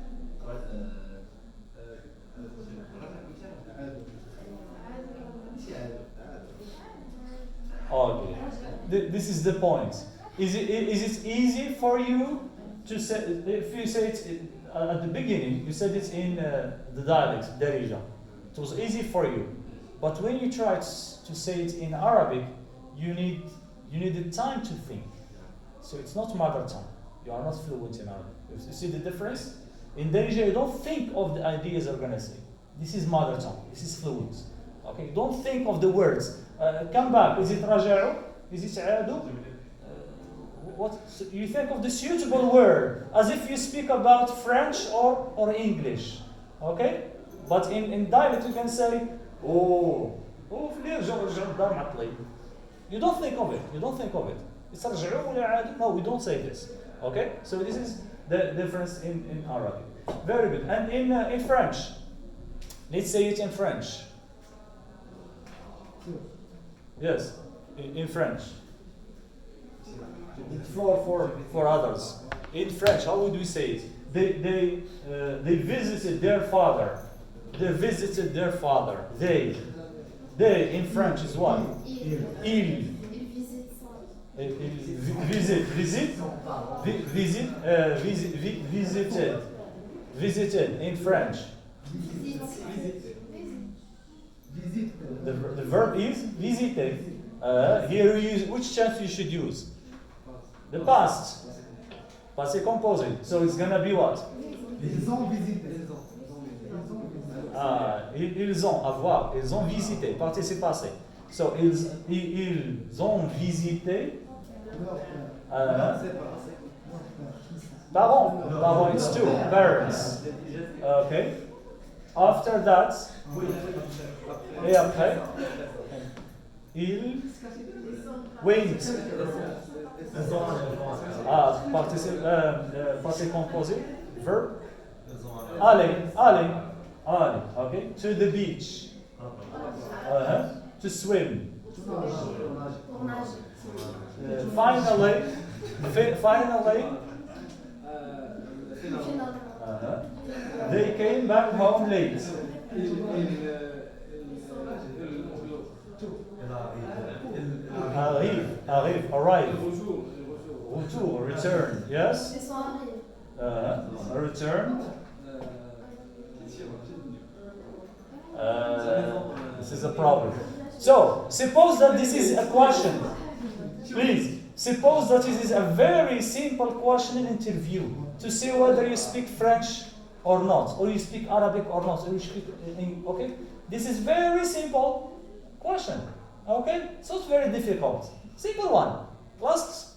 okay. This is the point. Is it easy for you to say, if you say it at the beginning, you said it in the dialect, Darija. It was easy for you. But when you try to say it in Arabic, you need the time to think. So it's not mother tongue. You are not fluent in Arabic. You see the difference? In Darija, you don't think of the ideas you're going to say. This is mother tongue. This is fluent. Okay, don't think of the words. Come back. Is it raja'u? Is it aadu? What? So you think of the suitable word as if you speak about French or English. Okay? But in dialect you can say, oh, you don't think of it. It's raja'u ولا aadu? No, we don't say this. Okay? So this is the difference in Arabic. Very good. And in French, let's say it in French. Yes, in French. The floor for others. In French, how would we say it? They visited their father. They visited their father. They in French is what? Il. Visited in French. The verb is visiter. Here you use, which tense you should use? The past. Passé composé. So it's gonna be what? Ils ont visité. Ils ont, avoir. Ils ont visité. Participe passé. So ils ont visité. Parents, it's two. Parents. Okay. After that, et après, ils went. Elles ont un référence. Passé composé, verb. Elles ont un Aller. Okay. To the beach. To swim. Finally, they came back home late. Arrive. Retour, return. Yes. Return. This is a problem. So, suppose that this is a question. Please, suppose that it is a very simple question in interview to see whether you speak French or not, or you speak Arabic or not, or you speak okay? This is very simple question. Okay? So it's very difficult. Simple one. Last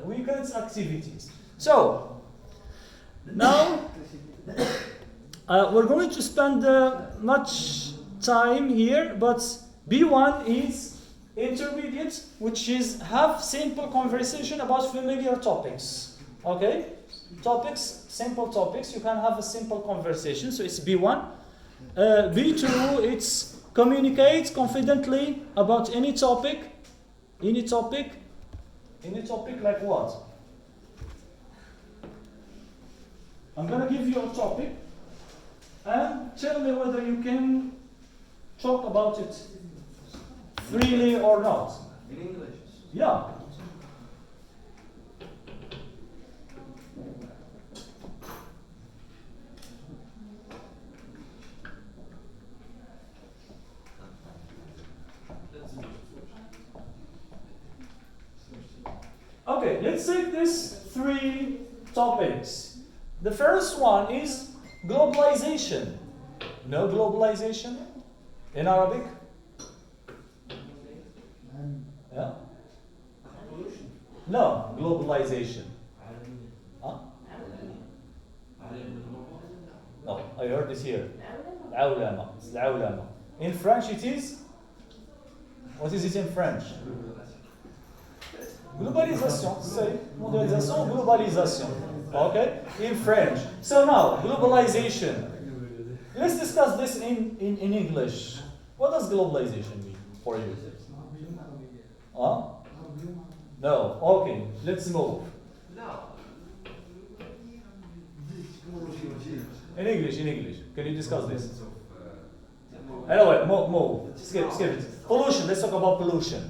weekend's activities. So, now we're going to spend much time here, but B1 is intermediate, which is have simple conversation about familiar topics. Okay? Topics, simple topics. You can have a simple conversation. So it's B1. B2, it's communicate confidently about any topic. Any topic like what? I'm going to give you a topic and tell me whether you can talk about it freely or not. In English. Yeah. Okay, let's take these three topics. The first one is globalization. No globalization in Arabic? Yeah? No, globalization. Huh? No, I heard it here. العولمة. It's العولمة. In French it is? What is it in French? Globalisation. Say mondialisation, globalisation. Okay? In French. So now, globalization. Let's discuss this in English. What does globalization mean for you? Huh? No. Okay, let's move. In English. Can you discuss this? Anyway, move. Skip it. Pollution. Let's talk about pollution.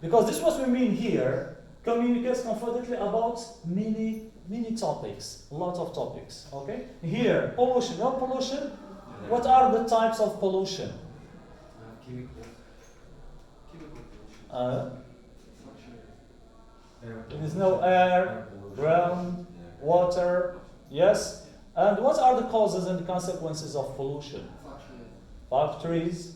Because this is what we mean here. Communicates confidently about many topics. A lot of topics. Okay? Here, pollution. No pollution? What are the types of pollution? There is no air, ground, water. Yes? And what are the causes and consequences of pollution? Factories.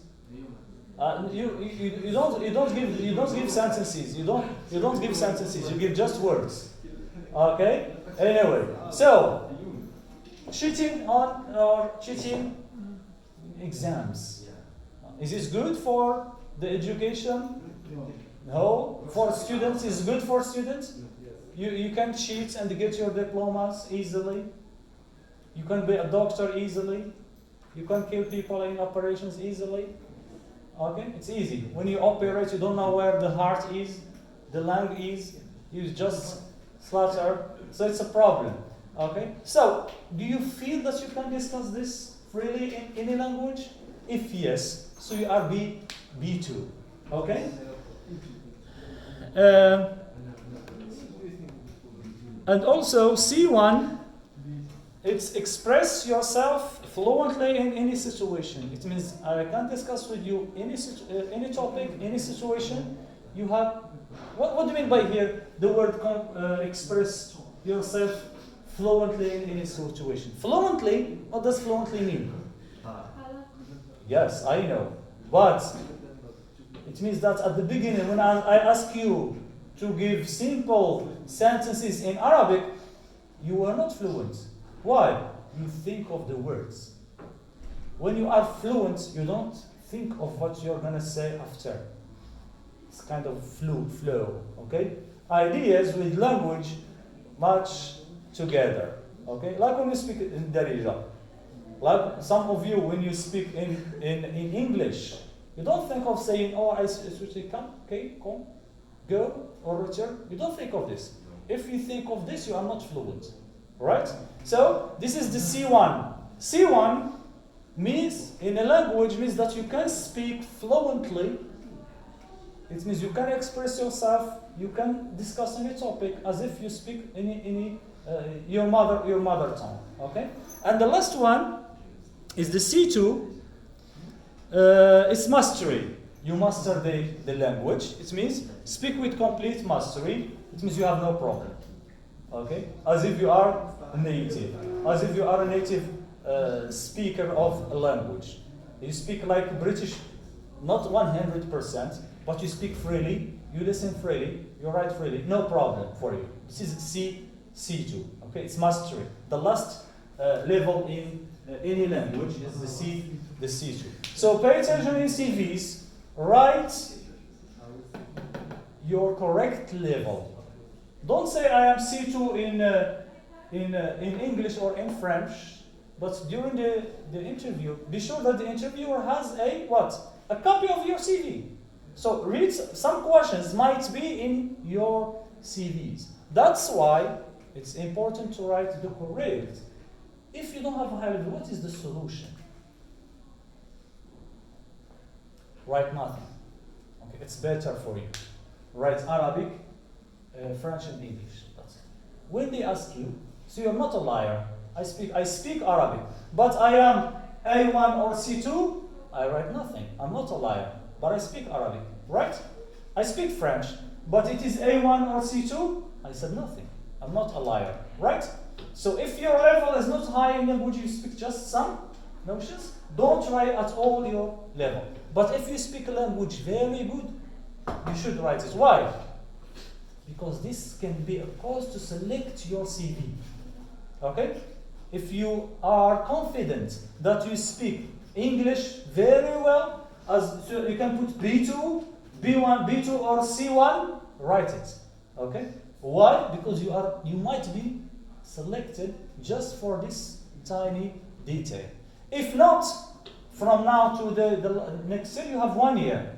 You don't give sentences. You don't give sentences. You give just words. Okay. Anyway, so cheating exams. Is this good for the education? No. For students, is good for students. You can cheat and get your diplomas easily. You can be a doctor easily. You can kill people in operations easily. Okay, it's easy. When you operate, you don't know where the heart is, the lung is. You just slaughter. So it's a problem. Okay. So, do you feel that you can discuss this freely in any language? If yes, so you are B2. Okay. And also C1, it's express yourself fluently in any situation. It means I can discuss with you any topic, any situation. You have what do you mean by here? The word express yourself fluently in any situation. Fluently, what does fluently mean? Yes, I know, but it means that at the beginning, when I ask you to give simple sentences in Arabic, you were not fluent. Why? You think of the words. When you are fluent, you don't think of what you're going to say after. It's kind of flow, okay? Ideas with language match together, okay? Like when you speak in Darija. Like some of you, when you speak in English, you don't think of saying, oh, I switch come, okay, come, go, or return. You don't think of this. If you think of this, you are not fluent, right? So this is the C1. C1 means, in a language, means that you can speak fluently. It means you can express yourself, you can discuss any topic as if you speak your mother tongue, okay? And the last one is the C2. It's mastery. You master the language. It means speak with complete mastery. It means you have no problem, okay? As if you are native, as if you are a native speaker of a language. You speak like British, not 100%, but you speak freely, you listen freely, you write freely, no problem for you. This is C2, okay? It's mastery. The last level in any language is the C2. So pay attention in CVs, write your correct level. Don't say I am C2 in English or in French, but during the interview, be sure that the interviewer has a copy of your CV. So read some questions might be in your CVs. That's why it's important to write the correct. If you don't have a high level, what is the solution? Write nothing. Okay, it's better for you. Write Arabic, French, and English. That's it. When they ask you, so you're not a liar. I speak Arabic, but I am A1 or C2. I write nothing. I'm not a liar, but I speak Arabic, right? I speak French, but it is A1 or C2. I said nothing. I'm not a liar, right? So if your level is not high in language, you speak just some notions, don't write at all your level. But if you speak a language very good, you should write it. Why? Because this can be a cause to select your CV. Okay? If you are confident that you speak English very well, so you can put B2, B1, B2 or C1, write it. Okay? Why? Because you might be selected just for this tiny detail. If not, from now to the next year, you have 1 year.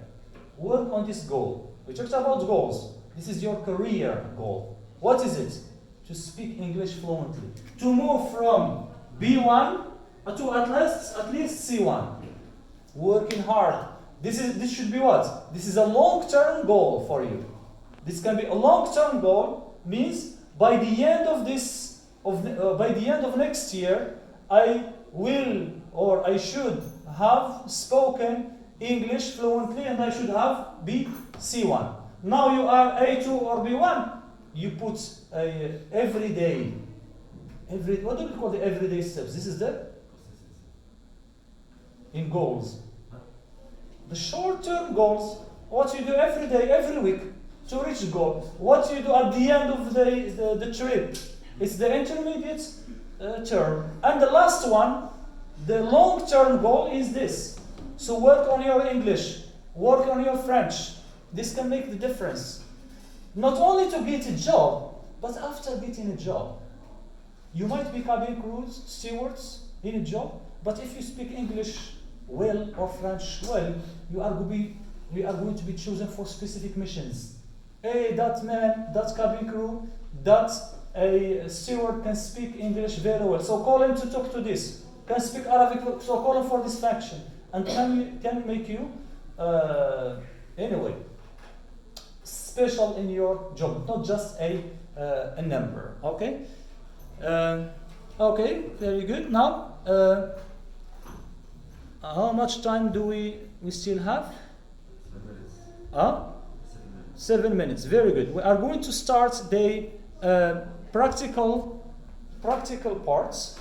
Work on this goal. We talked about goals. This is your career goal. What is it? To speak English fluently. To move from B1 to at least C1. Working hard. This should be what? This is a long-term goal for you. This can be a long-term goal. Means by the end of next year, I will or I should have spoken English fluently, and I should have C1. Now you are A2 or B1. You put every day. What do we call the everyday steps? This is in goals. The short-term goals, what you do every day, every week to reach the goal. What you do at the end of the trip. It's the intermediate term. And the last one, the long-term goal is this. So work on your English, work on your French. This can make the difference. Not only to get a job, but after getting a job. You might be cabin crews, stewards in a job, but if you speak English well or French well, you are going to be chosen for specific missions. Hey, that man, that cabin crew, that a steward can speak English very well. So call him to talk to this. Can speak Arabic, so call him for this faction. And can make you, anyway, special in your job, not just a number. Okay? Okay, very good. Now, how much time do we still have? 7 minutes. Very good. We are going to start the practical parts.